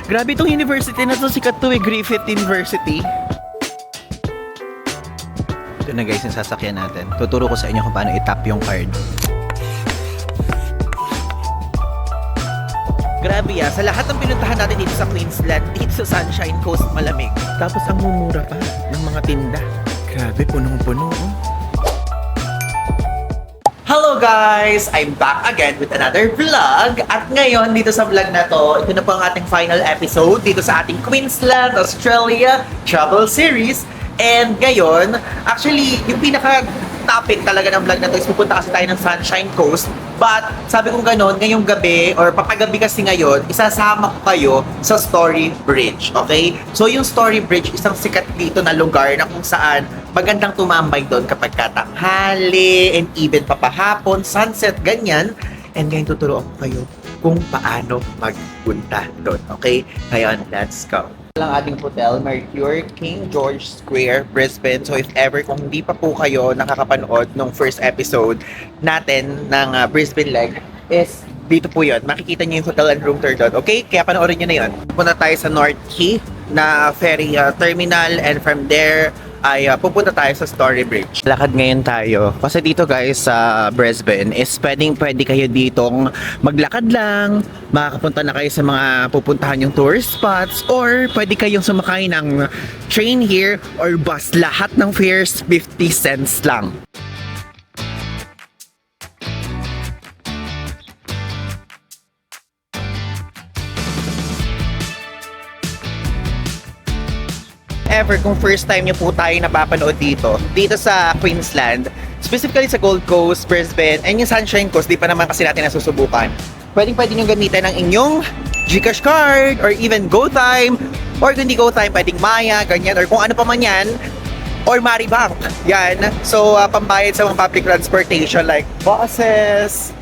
Grabe itong university na to, sikat to Griffith University. Ito na guys, yung sasakyan natin. Tuturo ko sa inyo kung paano i-tap yung card. Grabe sa lahat ng pinuntahan natin dito sa Queensland, dito sa Sunshine Coast, malamig. Tapos ang mumura pa ng mga tinda. Grabe, punong-puno. Hello guys! I'm back again with another vlog. At ngayon, dito sa vlog na to, ito na po ang ating final episode dito sa ating Queensland, Australia travel series. And ngayon, actually, yung pinaka-topic talaga ng vlog na to is pupunta kasi tayo ng Sunshine Coast. But, sabi kong ganon, ngayong gabi, or papagabi kasi ngayon, isasama ko kayo sa Story Bridge, okay? So, yung Story Bridge, isang sikat dito na lugar na kung saan magandang tumambay doon kapag katanghali, and even papahapon, sunset, ganyan. And ngayon, tuturuan ko kayo kung paano magpunta doon, okay? Ngayon, let's go. Lang ating hotel, Mercure King George Square, Brisbane. So if ever kung hindi pa po kayo nakakapanood nung first episode natin ng Brisbane leg, is dito po yun. Makikita nyo yung hotel and room tour doon. Okay? Kaya panoorin nyo na yun. Punta tayo sa North Quay na ferry terminal, and from there ay pupunta tayo sa Story Bridge. Lakad ngayon tayo. Kasi dito guys sa Brisbane is pwede kayo ditong maglakad lang, makakapunta na kayo sa mga pupuntahan yung tourist spots, or pwede kayong sumakay ng train here or bus. Lahat ng fares 50 cents lang. Ever kung first time nyo po tayo napapanood dito sa Queensland, specifically sa Gold Coast, Brisbane, and yung Sunshine Coast, di pa naman kasi natin nasusubukan. Pwede nyo gamitin ang inyong GCash card, or even GoTime, or kung hindi GoTime, pwedeng Maya, ganyan, or kung ano pa man yan, or Maribank, yan. So, pambayad sa mga public transportation like buses,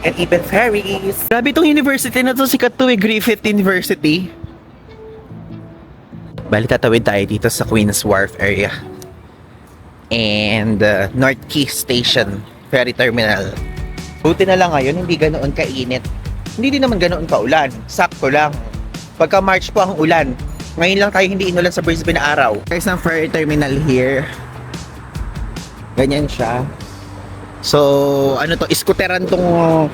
and even ferries. Grabe itong university na to, sikat to Griffith University. Bali, tatawid tayo dito sa Queen's Wharf area. And North Quay Station, ferry terminal. Buti na lang ngayon, hindi ganoon kainit. Hindi din naman ganoon kaulan. Sakto lang. Pagka March po ang ulan. Ngayon lang tayo hindi inulan sa Brisbane na araw. Guys, ang ferry terminal here. Ganyan siya. So, ano to, iskuteran tong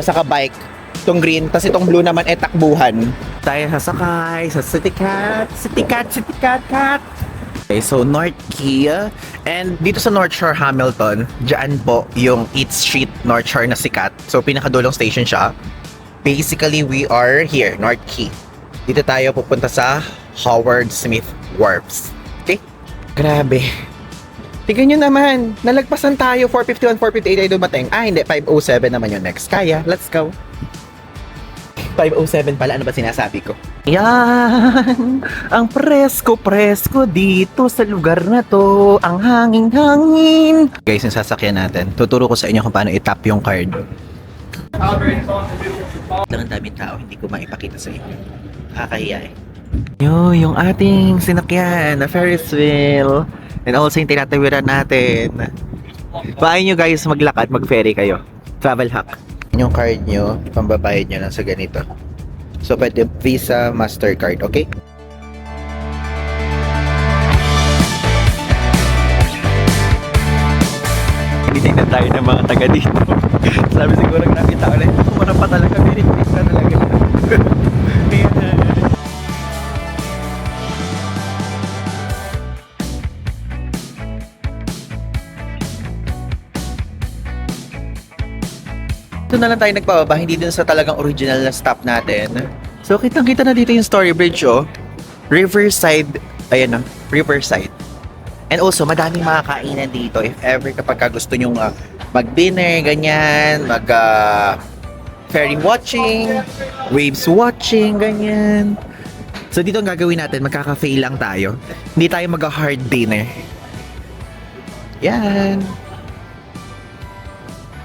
saka bike. Itong green, tas itong blue naman takbuhan. Tayo sasakay sa City Cat. Okay, so North Quay. And dito sa North Shore Hamilton, dyan po yung 8th Street North Shore na sikat. So pinakadulong station siya. Basically, we are here, North Quay. Dito tayo pupunta sa Howard Smith Wharves. Okay? Grabe. Tignan nyo naman, nalagpasan tayo, 451, 458 ay dumating. Hindi, 507 naman yung next. Kaya, let's go. 507 pala, ano ba sinasabi ko? Yan, ang presko dito sa lugar na to, ang hangin. Guys, yung sasakyan natin, tuturo ko sa inyo kung paano i-tap yung card. Lang ang daming tao, hindi ko maipakita sa inyo. Kakahiya eh. Yung ating sinakyan na Ferris wheel, and also yung tinatawiran natin. Paano nyo guys maglakad, mag-ferry kayo? Travel hack. Yung card nyo, pambabayad nyo lang sa ganito. So, pwede Visa, Mastercard, okay? Tinitignan tayo ng mga taga dito. Sabi siguro nakita ulit, kumara pa talaga, binigpis na talaga. Ito na lang tayo nagpababa, hindi dun sa talagang original na stop natin. So, kitang-kita na dito yung Story Bridge, oh. Riverside, ayan, Riverside. And also, madaming mga kainan dito. If ever kapag gusto nyong mag-dinner, ganyan, ferry watching, waves watching, ganyan. So, dito ang gagawin natin, magkaka-fail lang tayo. Hindi tayo mag-hard dinner. Yan.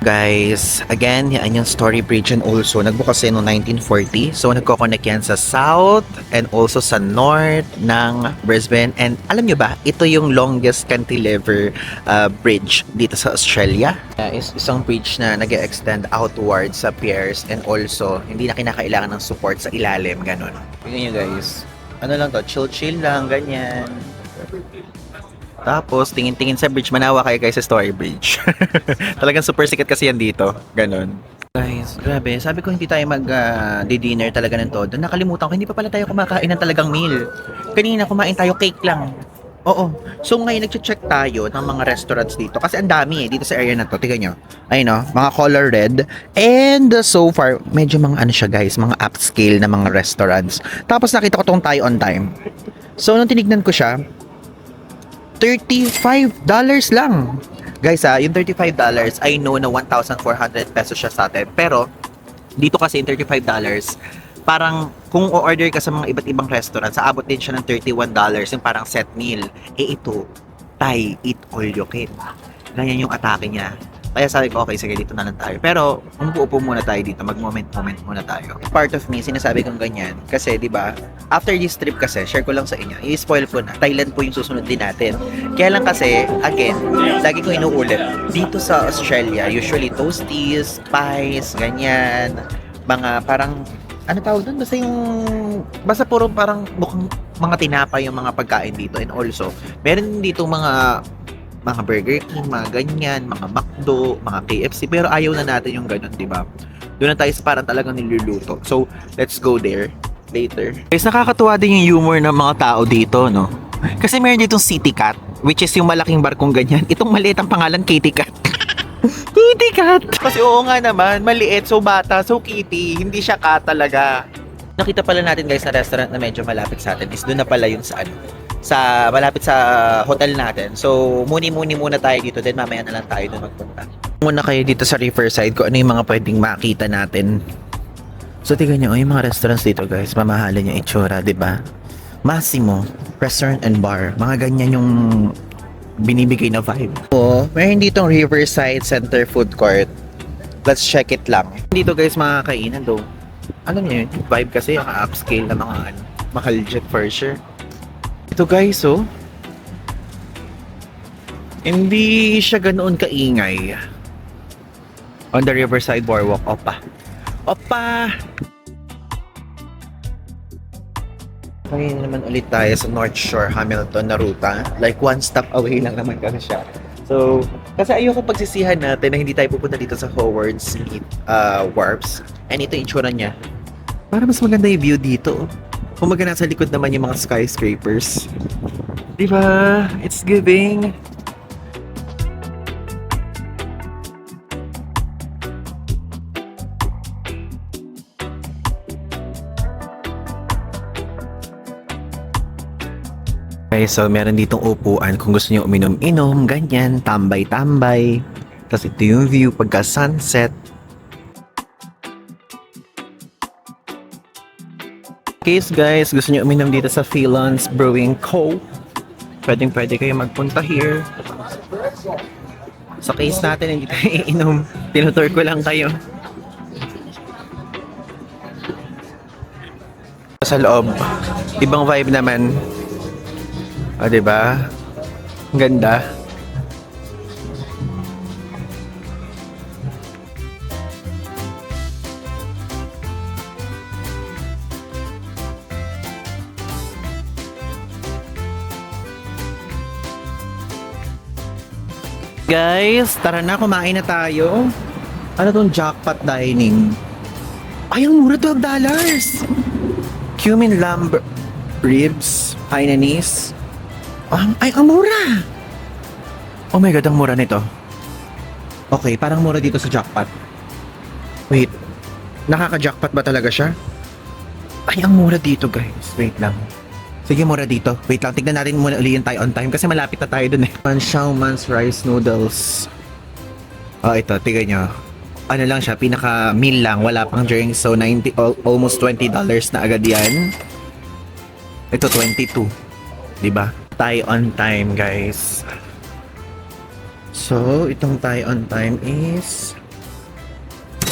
Guys, again, yan yung Story Bridge and also nagbukas yan noong 1940. So, nagkoconnect yan sa south and also sa north ng Brisbane. And alam nyo ba, ito yung longest cantilever bridge dito sa Australia. Isang bridge na nag-extend outwards sa piers and also hindi na kinakailangan ng support sa ilalim, ganun. Tingnan nyo guys, ano lang to, chill-chill lang, ganyan. Tapos, tingin-tingin sa bridge. Manawa kayo guys sa Story Bridge. Talagang super sikat kasi yan dito. Ganon. Guys, grabe. Sabi ko hindi tayo mag-dinner talaga ng todo. Nakalimutan ko, hindi pa pala tayo kumakain ng talagang meal. Kanina kumain tayo cake lang. Oo. So ngayon nag-check tayo ng mga restaurants dito. Kasi ang dami dito sa area na to. Tignan nyo. Ayun o. Mga color red. And so far, medyo mga ano siya guys. Mga upscale na mga restaurants. Tapos nakita ko tong Thai on time. So nung tinignan ko siya, $35 lang. Guys yung $35, I know na 1,400 pesos siya sa atin. Pero, dito kasi yung $35, parang kung o-order ka sa mga iba't ibang restaurant, aabot din siya ng $31, yung parang set meal. Ito, Thai, eat all you can. Ganyan yung atake niya. Kaya sabi ko, okay, sige, dito na lang tayo. Pero, umupo muna tayo dito, mag-moment muna tayo. Part of me, sinasabi kong ganyan. Kasi, di ba, after this trip kasi, share ko lang sa inyo, i-spoil ko na, Thailand po yung susunod din natin. Kaya lang kasi, again, lagi ko inuulit, dito sa Australia, usually toasties, pies, ganyan, mga parang, ano tawag doon? Basta puro parang mukhang mga tinapay yung mga pagkain dito. And also, meron dito mga Burger King, mga ganyan, mga McDo, mga KFC, pero ayaw na natin yung ganun, di ba? Doon na tayo sa parang talagang niluluto. So, let's go there later. Guys, nakakatuwa din yung humor ng mga tao dito, no? Kasi meron ditong City Cat, which is yung malaking barkong ganyan. Itong maliit ang pangalan, Kitty Cat. Kitty Cat! Kasi oo nga naman, maliit, so bata, so kitty. Hindi siya cat talaga. Nakita pala natin guys na restaurant na medyo malapit sa atin is doon na pala yun sa malapit sa hotel natin. So, muni muna tayo dito, then mamaya na lang tayo doon magpunta. Muna kayo dito sa Riverside kung ano yung mga pwedeng makita natin. So, tignan nyo, yung mga restaurants dito guys, mamahalin yung itsura, di ba? Massimo, restaurant and bar. Mga ganyan yung binibigay na vibe. Oo, meron ditong Riverside Center Food Court. Let's check it lang. Dito guys, mga kainan do. Ano nyo yun? Vibe kasi, yung upscale na mga mahal jet for sure. Ito guys, oh. Hindi siya ganoon kaingay. On the Riverside Boardwalk, opa. Okay naman ulit tayo sa North Shore, Hamilton na ruta. Like one stop away lang naman kasi siya. So, kasi ayoko pagsisihan natin na hindi tayo pupunta dito sa Howard Smith Wharfs. And ito yung itsura niya. Para mas maganda yung view dito. Kumaga nasa likod naman yung mga skyscrapers. Diba? It's giving. Okay, so meron ditong upuan kung gusto niyo uminom-inom, ganyan, tambay-tambay. Tapos ito yung view pagka sunset. Case guys, gusto niyo uminom dito sa Philons Brewing Co. Pwede kayo magpunta here. Sa case natin, hindi tayo iinom. Tinutur ko lang kayo. Sa loob, ibang vibe naman. O, diba? Ang ganda. Guys, tara na, kumain na tayo. Ano tong jackpot dining? Ay, ang mura, $12. Cumin lamb ribs, Hainanese. Ay, ang mura! Oh my God, ang mura nito. Okay, parang mura dito sa jackpot. Wait, nakaka-jackpot ba talaga siya? Ay, ang mura dito guys. Wait lang. Sige, mura dito. Wait lang, tignan natin muna uli yung Thai on time kasi malapit na tayo dun eh. Man's rice noodles. Oh, ito, tignan nyo. Ano lang siya, pinaka meal lang, wala pang drinks. So, almost $20 na agad yan. Ito, 22. Diba? Thai on time, guys. So, itong Thai on time is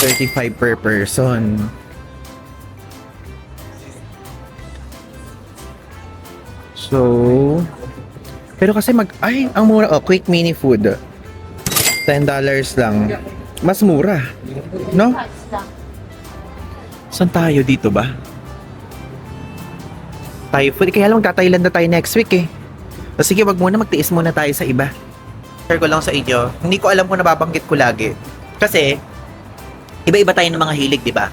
$35 per person. So, pero kasi ang mura, quick mini food. $10 lang. Mas mura. No? Saan tayo dito ba? Thai food. Kaya lang magta-Thailand na tayo next week eh. So, sige, wag muna, magtiis muna tayo sa iba. Share ko lang sa inyo. Hindi ko alam kung nababanggit ko lagi. Kasi, iba-iba tayo ng mga hilig, di ba?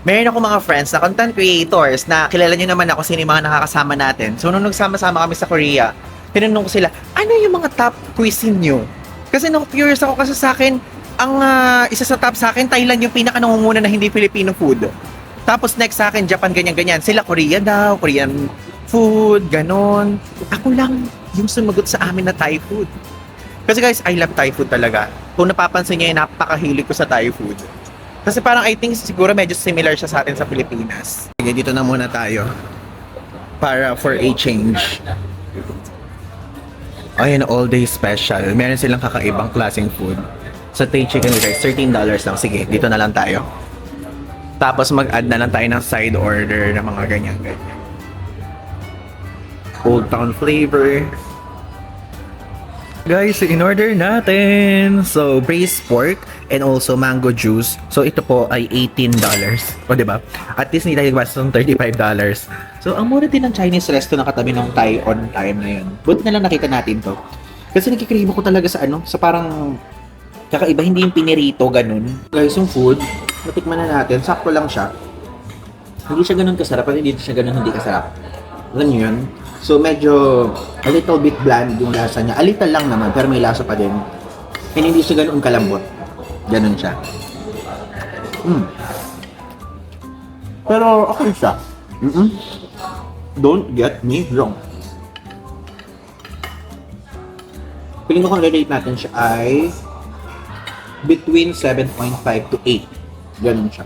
Meron ako mga friends na content creators na kilala nyo naman ako sino yung mga nakakasama natin. So, nung nagsama-sama kami sa Korea, tinanong ko sila, ano yung mga top cuisine nyo? Kasi curious ako kasi sa akin, ang isa sa top sa akin, Thailand yung pinaka-nangunguna na hindi Filipino food. Tapos next sa akin, Japan, ganyan-ganyan. Sila Korea daw, Korean food, ganon. Ako lang yung sumagot sa amin na Thai food. Kasi guys, I love Thai food talaga. Kung napapansin nyo, napakahilig ko sa Thai food. Kasi parang I think siguro medyo similar siya sa atin sa Pilipinas. Sige, dito na muna tayo. Para for a change. Ayan, all day special. Meron silang kakaibang klaseng food. Sa Thai chicken guys, $13 lang. Sige, dito na lang tayo. Tapos mag-add na lang tayo ng side order ng mga ganyan-ganyan. Old Town flavor. Guys, in-order natin. So, braised pork and also mango juice. So, ito po ay $18. O, diba? At least hindi tayo basta ng $35. So, ang mura din ng Chinese resto na katabi ng Thai on time na yun. Buti na lang nakita natin to. Kasi nakikrave ko talaga sa sa parang kakaiba, hindi yung pinirito, ganun. Guys, yung food, natikman na natin. Sakto lang siya. Hindi siya ganun kasarap, at hindi siya ganun hindi kasarap. Alam nyo yun? So, medyo a little bit bland yung lasa niya. A little lang naman, pero may lasa pa din. And hindi siya ganoon kalambot. Ganun siya. Pero okay siya. Don't get me wrong. Piling ko kung rate natin siya ay between 7.5 to 8. Ganun siya.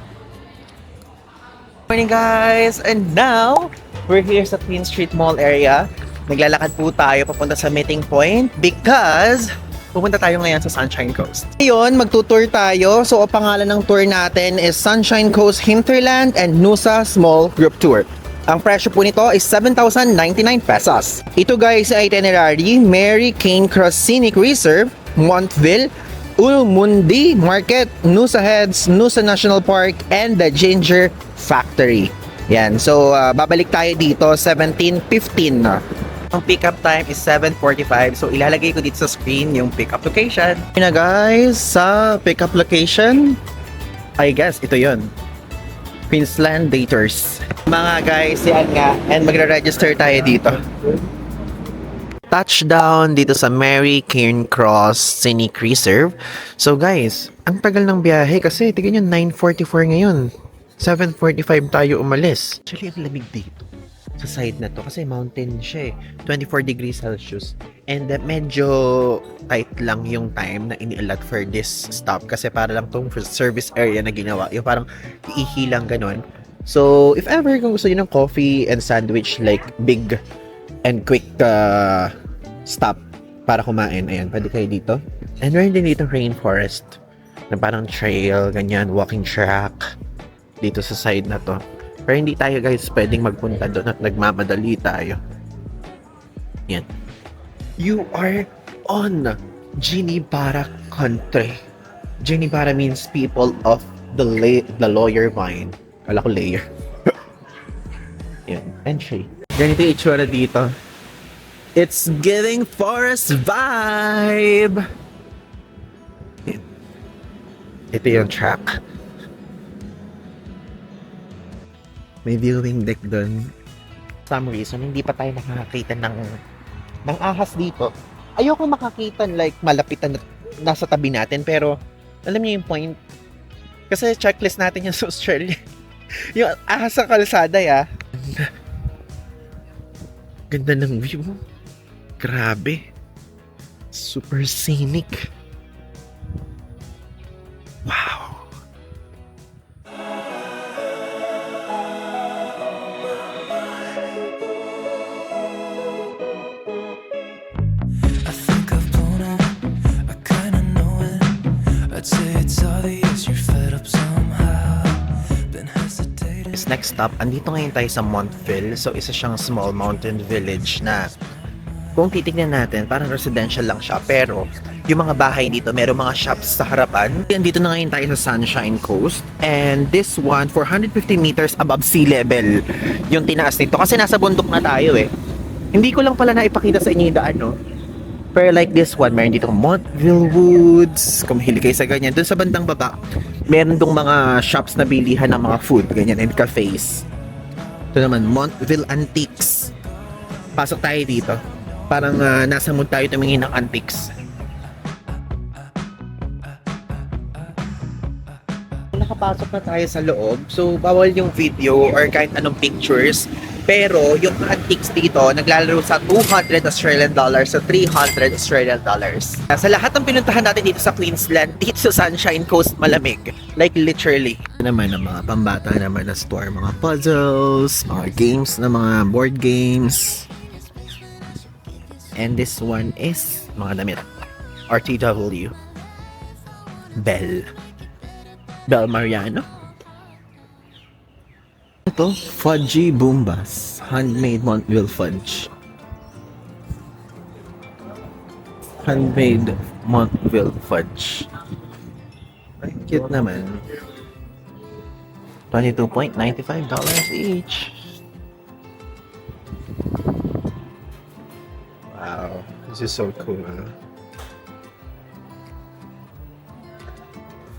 Morning guys! And now, we're here sa Queen Street Mall area. Naglalakad po tayo papunta sa meeting point because pupunta tayo ngayon sa Sunshine Coast. Ngayon, magtutour tayo. So, ang pangalan ng tour natin is Sunshine Coast Hinterland and Nusa Small Group Tour. Ang presyo po nito is 7,099 pesos. Ito guys ay itinerary, Mary Cane Cross Scenic Reserve, Montville, Ulmundi Market, Nusa Heads, Nusa National Park, and the Ginger Factory. Yan. So, babalik tayo dito 17:15 na. Ang pick-up time is 7:45. So, ilalagay ko dito sa screen yung pick-up location. Yun na guys, sa pick-up location, I guess, ito yun. Queensland Daters. Mga guys, yan nga. And magre-register tayo dito. Touchdown dito sa Mary Cairn Cross Scenic Reserve. So guys, ang tagal ng biyahe kasi tignan nyo 9:44 ngayon. 7:45 tayo umalis. Actually, ang lamig dito sa side na to kasi mountain siya eh. 24 degrees Celsius. And medyo tight lang yung time na ini-allot for this stop kasi para lang tong service area na ginawa. Yung parang iihi lang ganun. So, if ever kung gusto nyo ng coffee and sandwich like big and quick stop para kumain, ayan, pwede kayo dito. And meron din dito rainforest na parang trail, ganyan, walking track dito sa side na to. Pero hindi tayo guys pwedeng magpunta doon at nagmamadali tayo. Yan. You are on Ginibara country. Ginibara means people of the lawyer mind. Kala ko layer. Yan. Entry. Ganito yung itsura dito. It's giving forest vibe. Yan. Ito yung track. May viewing deck doon. For some reason, hindi pa tayo nakakakita ng ahas dito. Ayoko makakita like malapitan na nasa tabi natin, pero alam niyo yung point. Kasi checklist natin yung sa Australia. Yung ahas sa kalsada, ya. Ganda ng view. Grabe. Super scenic. Wow. I think I've blown it. I kinda know it. I'd say it's obvious you're fed up some. guys, next stop, andito ngayon tayo sa Montville. So, isa siyang small mountain village na kung titignan natin, parang residential lang siya. Pero, yung mga bahay dito, merong mga shops sa harapan. Andito na ngayon tayo sa Sunshine Coast. And this one, 450 meters above sea level, yung tinaas nito. Kasi nasa bundok na tayo eh. Hindi ko lang pala naipakita sa inyo yung daan, no? Pero like this one, meron dito Montville Woods. Kung mahilig kayo sa ganyan. Doon sa bandang baba, meron dong mga shops na bilihan ng mga food, ganyan, and cafes. Ito naman, Montville Antiques. Pasok tayo dito. Parang nasa mood tayo tumingin ng antiques. Nakapasok na tayo sa loob, so bawal yung video or kahit anong pictures. Pero yung antiques dito, naglalaro sa 200 Australian dollars sa 300 Australian dollars. Sa lahat ng pinuntahan natin dito sa Queensland, dito sa Sunshine Coast, malamig. Like literally. Naman ang mga pambata naman na store, mga puzzles, mga games na mga board games. And this one is mga damit. RTW. Bell Mariano. Ito, Fudgy Boombas. Handmade Montville Fudge. Handmade Montville Fudge. Ay, cute naman. $22.95 each. Wow, this is so cool.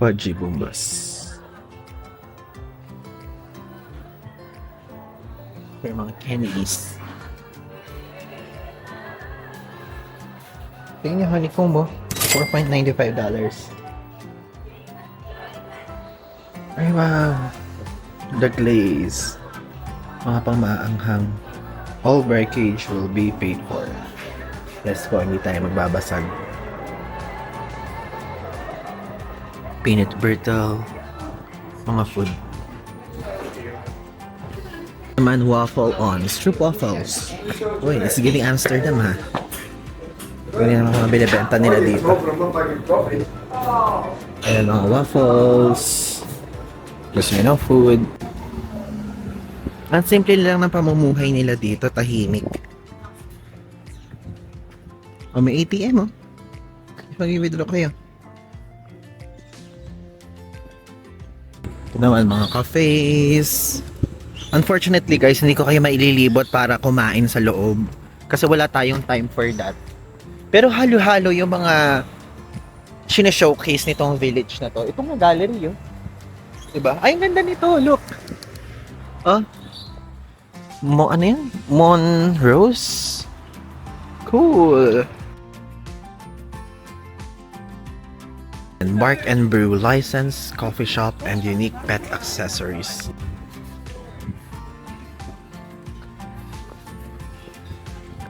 Fudgy Boombas. May mga candies. Tingnan niyo, honeycomb mo. $4.95. Ay, wow. The glaze. Mga pamaanghang. All breakage will be paid for. Yes po, hindi tayo magbabasag. Peanut brittle. Mga food. Naman waffle on. Stroop waffles. Uy, it's giving Amsterdam ha. Ganyan ang mga binibenta nila dito. Ayan mga waffles. Gusto nyo ng food. Ang simple lang ng pamumuhay nila dito, tahimik. O may ATM oh. Mag-withdraw kayo. Ito naman mga cafes. Unfortunately guys, hindi ko kayo maililibot para kumain sa loob. Kasi wala tayong time for that. Pero halo-halo yung mga showcase nitong village na to. Itong mga gallery yun. Diba? Ay, ang ganda nito. Look. Oh. Ano yan? Monrose? Cool. Bark and Brew license, coffee shop, and unique pet accessories.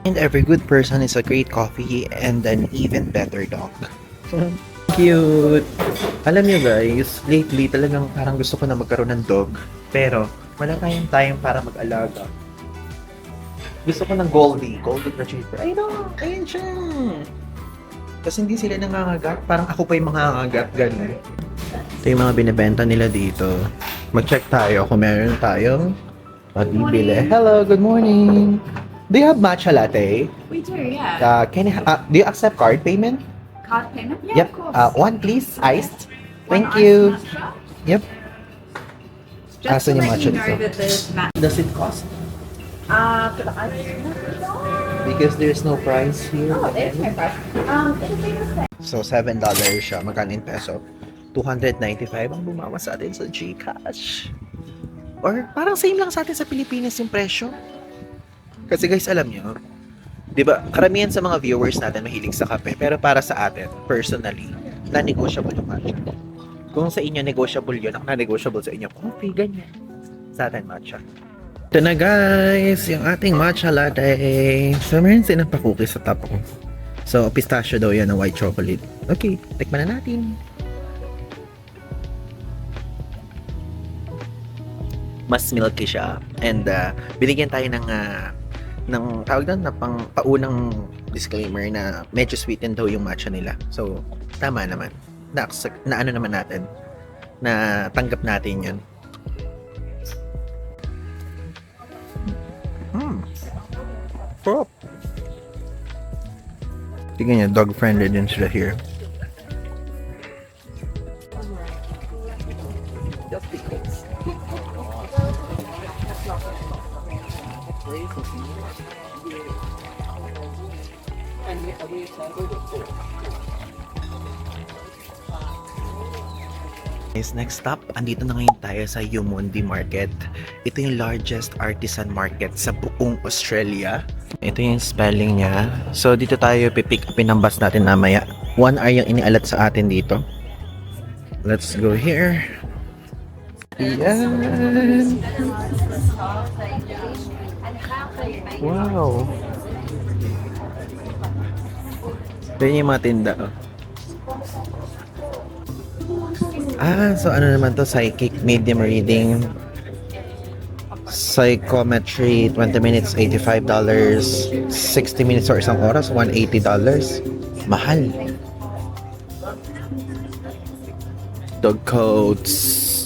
And every good person is a great coffee and an even better dog. Cute! Alam niyo guys, lately talagang parang gusto ko na magkaroon ng dog. Pero wala tayong time para mag-alaga. Gusto ko ng Golden Retriever. Ay no! Ayan siya! Kasi hindi sila nangangagat. Parang ako pa yung mangangagat. Ganun. Ito yung mga binibenta nila dito. Mag-check tayo kung meron tayong magbibili. Hello, good morning! Do you have matcha latte? We do, yeah. Do you accept card payment? Card payment? Yeah, Yep. of course. One please, iced. One Thank iced you. matcha. Yep. Just Asan to yung let matcha you know dito? that there's matcha. Does it cost? For the iced Because there's no price here. Oh, there's no price. It'll be the same. So, $7 siya. Magkano in peso? 295 ang bumawa sa atin sa GCash. Or parang same lang sa atin sa Pilipinas yung presyo. Kasi guys, alam nyo, di ba, karamihan sa mga viewers natin mahilig sa kape. Pero para sa atin, personally, na-negotiable yung matcha. Kung sa inyo negotiable yun, ang na-negotiable sa inyo, coffee, ganyan. Sa atin, matcha. Ito na guys, yung ating matcha latte. So, meron silang pa-cookies sa top ko. So, pistachio daw yan na white chocolate. Okay, tikman na natin. Mas milky siya. And binigyan tayo ng tawag doon na paunang disclaimer na medyo sweetened daw yung matcha nila. So, tama naman. Na ano naman natin. Na tanggap natin yun. Prop. Tingnan niya, dog-friendly din sila here. Guys, next stop, andito na ngayon tayo sa Umundi Market. Ito yung largest artisan market sa buong Australia. Ito yung spelling niya. So, dito tayo pipick upin ang bus natin mamaya. 1 hour yung inialat sa atin dito. Let's go here. Yan. Wow. Ito yung mga tinda. Oh. So ano naman to? Psychic medium reading. Psychometry, 20 minutes, $85. 60 minutes or isang oras, $180. Mahal. Dog coats.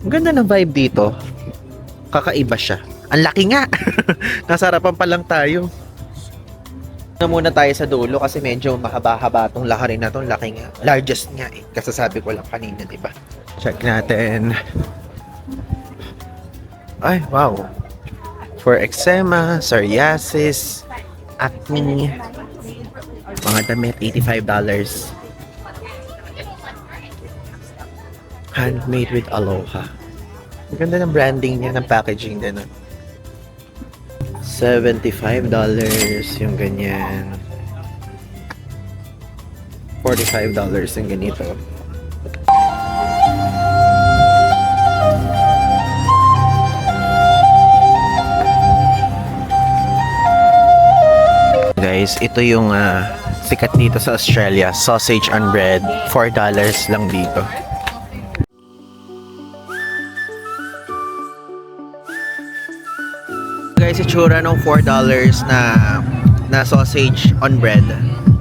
Ang ganda ng vibe dito. Kakaiba siya. Ang laki nga. Nasa harapan pa lang tayo. Muna tayo sa dulo kasi medyo mahaba-haba tong lakarin na tong laki nga. Largest nga eh. Kasasabi ko lang kanina, di ba? Check natin. Ay, wow. For eczema, psoriasis, acne, mga damit, $85. Handmade with aloha. Ang ganda ng branding niya, ng packaging din. $75 yung ganyan. $45 yung ganito. Guys, ito yung sikat dito sa Australia. Sausage on bread. $4 lang dito. Guys, itsura ng $4 na sausage on bread.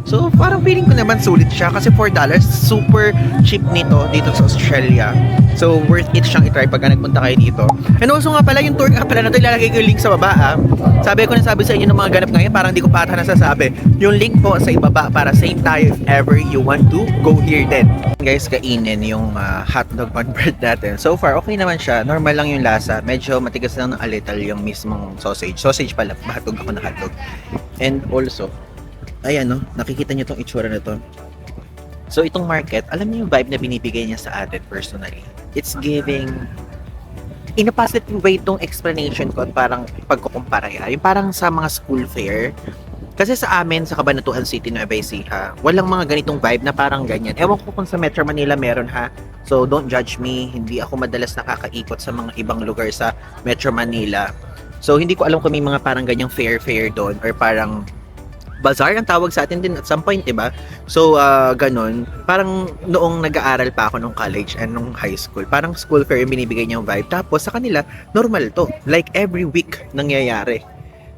So, parang feeling ko naman sulit siya kasi $4, super cheap nito dito sa Australia. So, worth it siyang itry pagka nagpunta kayo dito. And also nga pala, yung tour nga pala na ito, ilalagay ko yung link sa baba. Sabi ko na sabi sa inyo ng mga ganap ngayon, parang di ko pa ata nasasabi. Yung link po sa ibaba para same tayo if ever you want to go here then. Guys, kainin yung hotdog on bread natin. So far, okay naman siya. Normal lang yung lasa. Medyo matigas lang ng a little yung mismong sausage. Sausage pala, hotdog ako na hotdog. And also, ayan no, nakikita nyo tong itsura na to. So itong market, alam niyo yung vibe na binibigay niya sa atin personally. It's giving, in a positive way itong explanation ko, parang pagkukumpara yan. Yung parang sa mga school fair. Kasi sa amin, sa Cabanatuan City, Nueva Ecija, walang mga ganitong vibe na parang ganyan. Ewan ko kung sa Metro Manila meron ha. So don't judge me, hindi ako madalas nakakaikot sa mga ibang lugar sa Metro Manila. So hindi ko alam kung may mga parang ganyang fair doon or parang bazaar ang tawag sa atin din at some point, diba? So, ganun. Parang noong nag-aaral pa ako nung college and nung high school, parang school fair yung binibigay niyang vibe. Tapos, sa kanila, normal to. Like, every week nangyayari.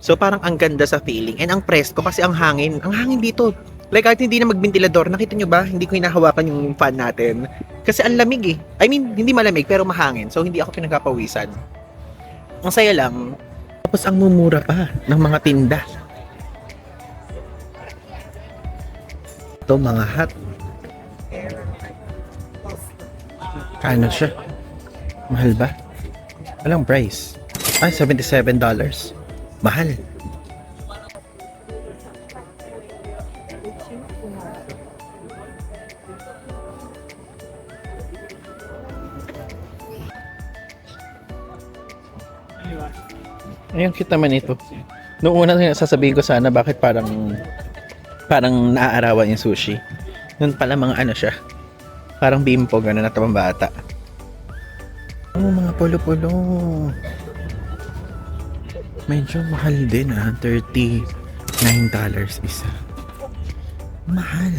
So, parang ang ganda sa feeling. And ang presko kasi ang hangin dito. Like, kahit hindi na magbentilador, nakita nyo ba? Hindi ko hinahawakan yung fan natin. Kasi ang lamig eh. I mean, hindi malamig, pero mahangin. So, hindi ako pinagpapawisan. Ang saya lang. Tapos, ang mumura pa ng mga tinda. Ito mga hat. Kano siya? Mahal ba? Walang price. Ay, $77. Mahal. Ayun, cute naman ito. Noong una sasabihin ko sana bakit parang naaarawan yung sushi. Noon pala mga ano siya. Parang bimpo, gano'n na bata. Oh, mga polo-polo. Medyo mahal din $39 isa. Mahal.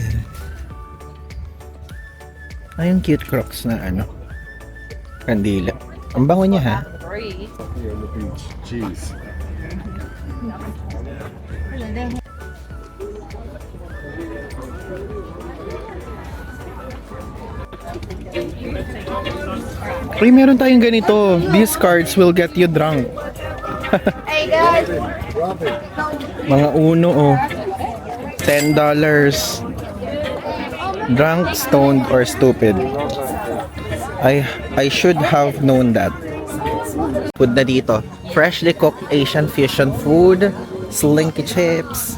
Ay, yung cute Crocs na ano. Kandila. Ang bango niya ha. Cheese. Uy, meron tayong ganito. These cards will get you drunk. Hey guys. Mga uno, oh. $10. Drunk, stoned, or stupid. I should have known that. Food na dito. Freshly cooked Asian fusion food. Slinky chips.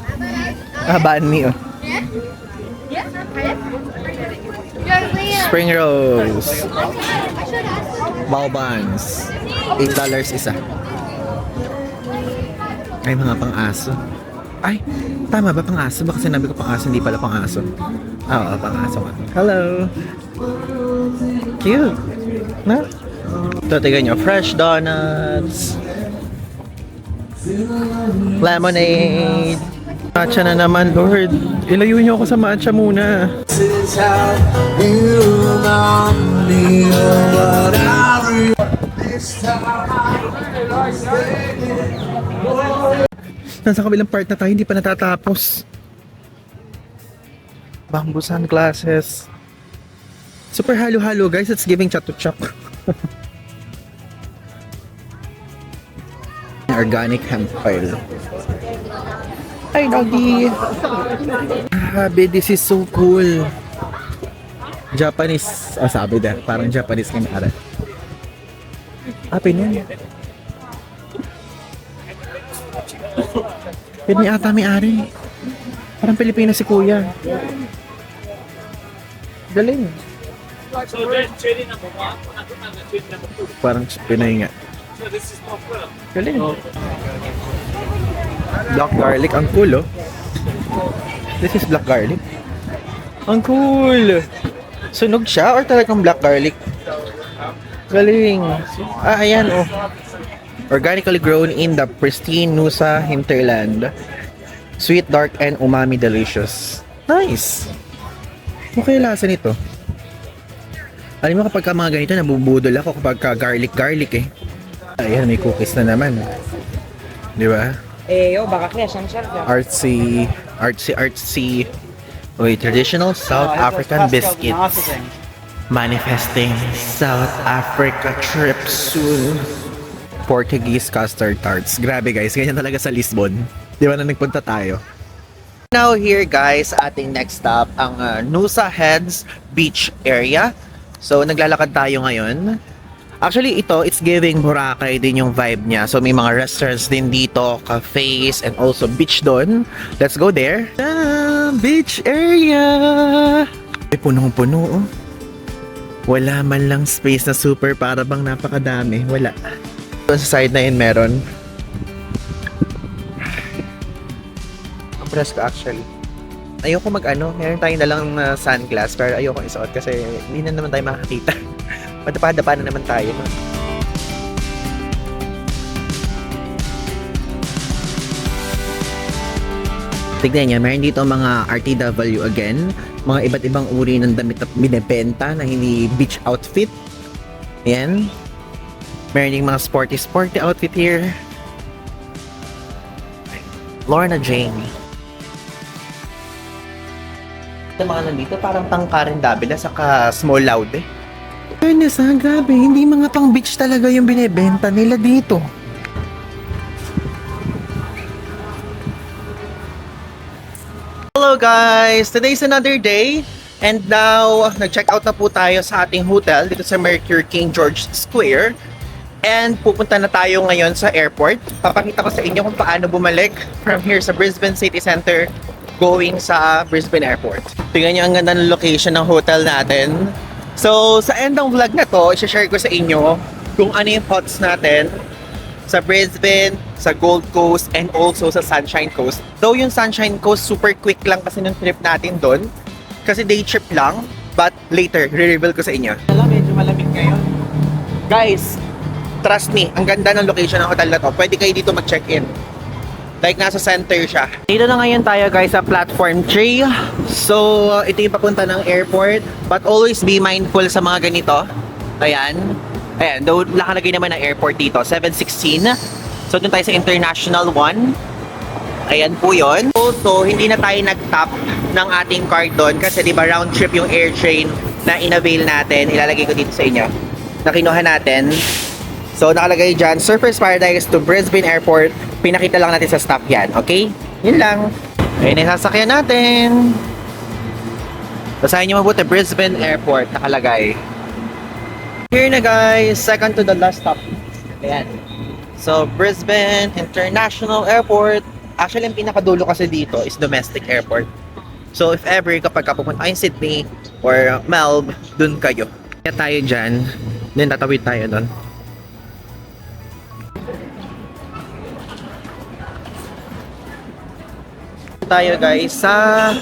Banh mi, oh. Spring rolls. Bao buns. $8 isa. Ay, mga pang-aso. Ay, tama ba pang-aso? Baka sinabi ko pang-aso, hindi pala pang-aso. Oo, pang-aso nga. Hello! Cute! No? Ito, tignan nyo. Fresh donuts. Lemonade. Matcha na naman, Lord. Ilayo nyo ako sa matcha muna. Nasa kabilang part na tayo, hindi pa natatapos. Bamboo sunglasses. Super halo-halo, guys. It's giving chat-to-chak. Organic hemp oil. Hi, doggy! Grabe, this is so cool. Japanese. Sabi na. Parang Japanese ng ara. Pinan. Pwede ata may-ari. Parang Pilipino si Kuya. Galing. Parang Pinay nga. Galing. Black garlic. Ang cool, oh. This is black garlic. Ang cool. Sunog siya or talagang black garlic? Galing. Ayan, oh. Organically grown in the pristine Nusa hinterland. Sweet, dark, and umami delicious. Nice. Okay lasa nito. Alam mo kapag mga ganito, nabubudol ako kapag garlic eh. Ayan, may cookies na naman. Di ba? baka kaya siyang Artsy. Uy, traditional South African biscuits. Manifesting South Africa trip soon. Portuguese custard tarts. Grabe guys, ganyan talaga sa Lisbon. Di ba na nagpunta tayo? Now here guys, ating next stop ang Nusa Heads Beach area. So naglalakad tayo ngayon. Actually ito, it's giving Boracay din yung vibe niya. So may mga restaurants din dito, cafes, and also beach doon. Let's go there. Beach area! Ay, punong-puno oh. Wala man lang space na super para bang napakadami. Wala. Sa side na yun meron. Ang presko actually. Ayoko meron tayong dalang sunglass pero ayoko isuot kasi hindi na naman tayo makakita. Padapa-dapa na naman tayo. Tignan niya, meron dito mga RTW again. Mga iba't ibang uri ng damit na binibenta na hindi beach outfit. Ayan. Meron ding mga sporty outfit here. Lorna Jane. Ito mga nandito, parang tangkarin dabila saka small loud eh. Fairness ha, grabe. Hindi mga pang beach talaga yung binibenta nila dito. Hello guys! Today's another day. And now, nag-check out na po tayo sa ating hotel dito sa Mercure King George Square. And pupunta na tayo ngayon sa airport. Papakita ko sa inyo kung paano bumalik from here sa Brisbane City Center going sa Brisbane Airport. Tingnan nyo ang ganda ng location ng hotel natin. So, sa end ng vlog na to, i-share ko sa inyo kung ano yung thoughts natin sa Brisbane, sa Gold Coast, and also sa Sunshine Coast. Though yung Sunshine Coast, super quick lang kasi nung trip natin doon. Kasi day trip lang. But later, re-reveal ko sa inyo. Medyo malamig ngayon. Guys, trust me, ang ganda ng location ng hotel na to. Pwede kayo dito mag-check-in. Like, nasa center siya. Dito na ngayon tayo guys sa platform 3. So, ito yung papunta ng airport. But always be mindful sa mga ganito. Ayan. Ayan, though nakalagay naman ng airport dito. 716. So, dun tayo sa International 1. Ayan po yun. Also, hindi na tayo nag-tap ng ating card doon. Kasi diba round trip yung air train na in-avail natin. Ilalagay ko dito sa inyo. Na kinuha natin So, nakalagay dyan, Surfers Paradise to Brisbane Airport. Pinakita lang natin sa staff yan, okay? Yun lang. Ayun na yung sasakyan natin. Basahin nyo mabuti, Brisbane Airport, nakalagay. Here na guys, second to the last stop. Ayan. So, Brisbane International Airport. Actually, ang pinakadulo kasi dito is domestic airport. So, if ever, kapag pupunta kayo Sydney or Melbourne, dun kayo. Kaya tayo dyan, then tatawid tayo dun. Tayo guys sa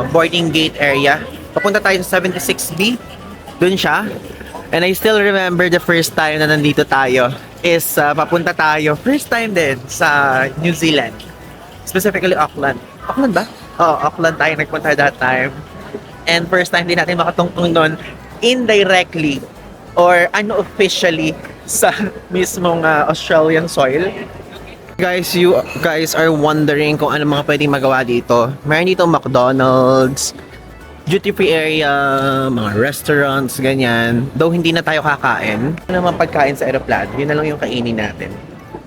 boarding gate area. Papunta tayo sa 76B. Dun siya. And I still remember the first time na nandito tayo is papunta tayo first time din sa New Zealand. Specifically Auckland. Auckland ba? Oo, Auckland tayo nagpunta that time. And first time din natin makatungtong nun indirectly or unofficially sa mismong Australian soil. Guys, you guys are wondering kung ano mga pwedeng magawa dito. Meron dito McDonald's, duty-free area, mga restaurants, ganyan. Though hindi na tayo kakain. Ano naman pagkain sa aeroplano, yun na lang yung kainin natin.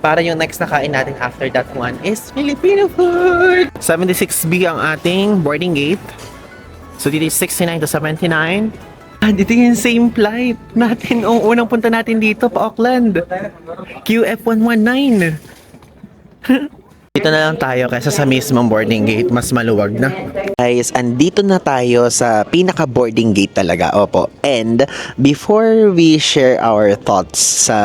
Para yung next na kain natin after that one is Filipino food! 76B ang ating boarding gate. So dito is 69 to 79. Dito yung same flight natin. O unang punta natin dito pa Auckland. QF119. Dito na lang tayo kaysa sa mismong boarding gate, mas maluwag na. Guys, andito na tayo sa pinaka boarding gate talaga, opo. And before we share our thoughts sa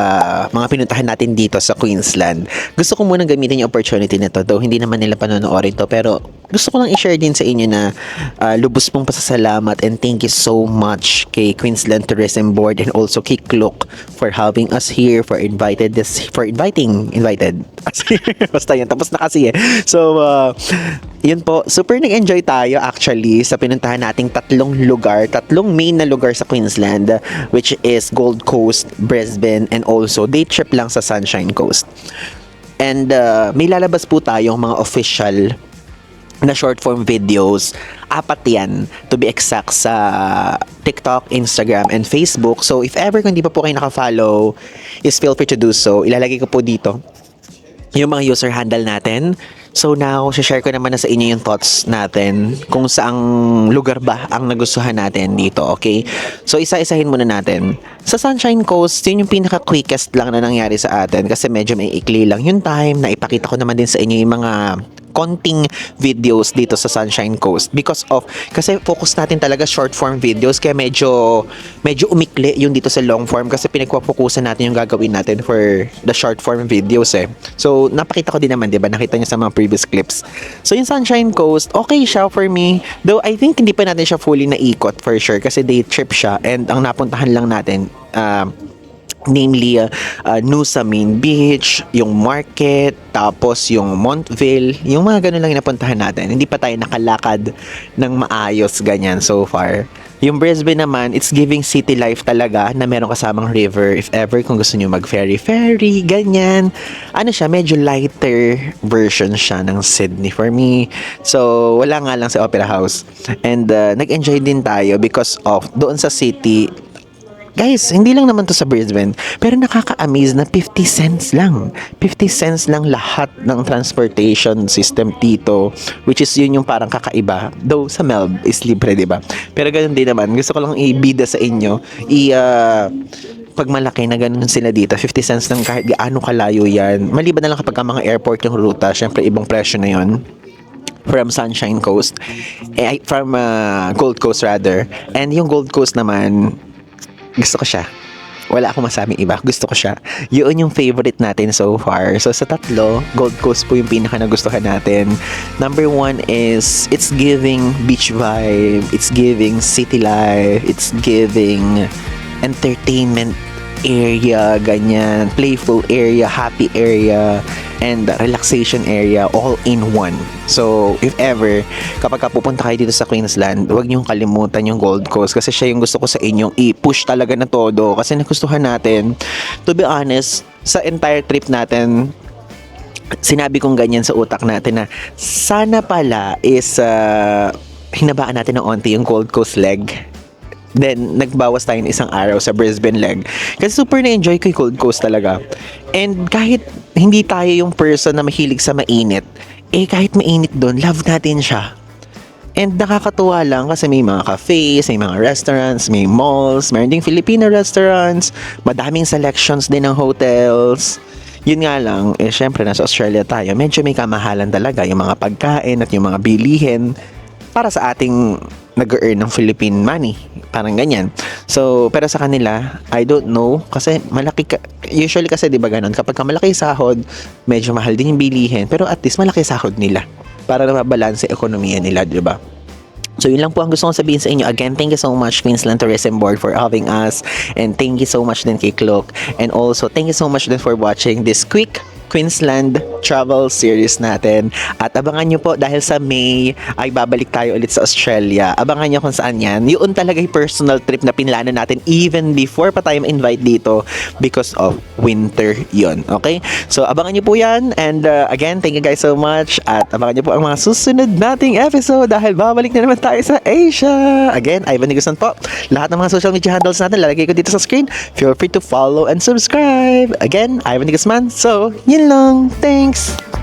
mga pinuntahan natin dito sa Queensland, gusto ko muna gamitin yung opportunity na to, though hindi naman nila panonoorin to, pero gusto ko lang i-share din sa inyo na lubos pong pasasalamat and thank you so much kay Queensland Tourism Board and also kay Klook for having us here, for invited us basta yun, tapos na kasi eh. So, yun po, super nag-enjoy tayo actually sa pinuntahan nating tatlong main na lugar sa Queensland, which is Gold Coast, Brisbane, and also day trip lang sa Sunshine Coast. And may lalabas po tayong mga official na short form videos. 4 yan, to be exact, sa TikTok, Instagram, and Facebook. So, if ever kung di pa po kayo naka-follow, is feel free to do so. Ilalagay ko po dito yung mga user handle natin. So now, share ko naman na sa inyo yung thoughts natin kung saang lugar ba ang nagustuhan natin dito, okay? So isa-isahin muna natin. Sa Sunshine Coast, yun yung pinaka-quickest lang na nangyari sa atin kasi medyo may ikli lang yung time. Na ipakita ko naman din sa inyo yung mga konting videos dito sa Sunshine Coast kasi focus natin talaga short form videos kaya medyo umikli yung dito sa long form kasi pinagpafokusan natin yung gagawin natin for the short form videos eh. So napakita ko din naman, 'di ba? Nakita niyo sa mga previous clips. So yung Sunshine Coast, okay siya for me. Though I think hindi pa natin siya fully naikot for sure kasi day trip siya and ang napuntahan lang natin namely Nusa Main Beach, yung market, tapos yung Montville, yung mga ganun lang yung napuntahan natin. Hindi pa tayo nakalakad ng maayos ganyan so far. Yung Brisbane naman, it's giving city life talaga na meron kasamang river. If ever kung gusto nyo mag-ferry, ganyan. Ano siya, medyo lighter version siya ng Sydney for me. So, wala nga lang sa Opera House. And nag-enjoy din tayo because of doon sa city. Guys, hindi lang naman to sa Brisbane, pero nakaka-amaze na 50 cents lang. 50 cents lang lahat ng transportation system dito, which is yun yung parang kakaiba. Though sa Melbourne is libre, diba? Pero ganun din naman. Gusto ko lang ibida sa inyo, pag malaki na ganun sila dito, 50 cents lang kahit gaano kalayo yan. Maliban na lang kapag ang mga airport yung ruta, syempre ibang presyo na yun. From Sunshine Coast, from Gold Coast rather. And yung Gold Coast naman, gusto ko siya. Wala akong masabing iba. Gusto ko siya. Yun yung favorite natin so far. So sa tatlo, Gold Coast po yung pinaka nagustuhan natin. Number 1 is, it's giving beach vibe. It's giving city life. It's giving entertainment area, ganyan. Playful area, happy area, and relaxation area all in one. So, if ever, kapag pupunta kayo dito sa Queensland, huwag niyong kalimutan yung Gold Coast kasi siya yung gusto ko sa inyong i-push talaga na todo kasi nagustuhan natin. To be honest, sa entire trip natin, sinabi kong ganyan sa utak natin na sana pala is hinabaan natin ng onti yung Gold Coast leg. Then, nagbawas tayo ng isang araw sa Brisbane leg. Kasi super na-enjoy ko yung Gold Coast talaga. And kahit hindi tayo yung person na mahilig sa mainit, kahit mainit doon, love natin siya. And nakakatuwa lang kasi may mga cafes, may mga restaurants, may malls, meron ding Filipino restaurants, madaming selections din ng hotels. Yun nga lang, syempre nasa Australia tayo, medyo may kamahalan talaga yung mga pagkain at yung mga bilihin para sa ating nag-earn ng Philippine money. Parang ganyan. So, pero sa kanila, I don't know, kasi usually kasi di ba ganun, kapag malaki sahod, medyo mahal din yung bilihin, pero at least malaki sahod nila para na mabalance yung ekonomiya nila, di ba? So, yun lang po ang gusto kong sabihin sa inyo. Again, thank you so much, Queensland Tourism Board, for having us. And thank you so much din kay Cloak. And also, thank you so much din for watching this quick Queensland travel series natin. At abangan nyo po dahil sa May ay babalik tayo ulit sa Australia. Abangan nyo kung saan yan. Yun talaga yung personal trip na pinlano natin even before pa tayo ma-invite dito because of winter yun. Okay? So abangan nyo po yan. And again, thank you guys so much. At abangan nyo po ang mga susunod nating episode dahil babalik na naman tayo sa Asia. Again, Ivan Negustan po. Lahat ng mga social media handles natin lalagay ko dito sa screen. Feel free to follow and subscribe. Again, Ivan Negusman. So, yun lang. Thanks!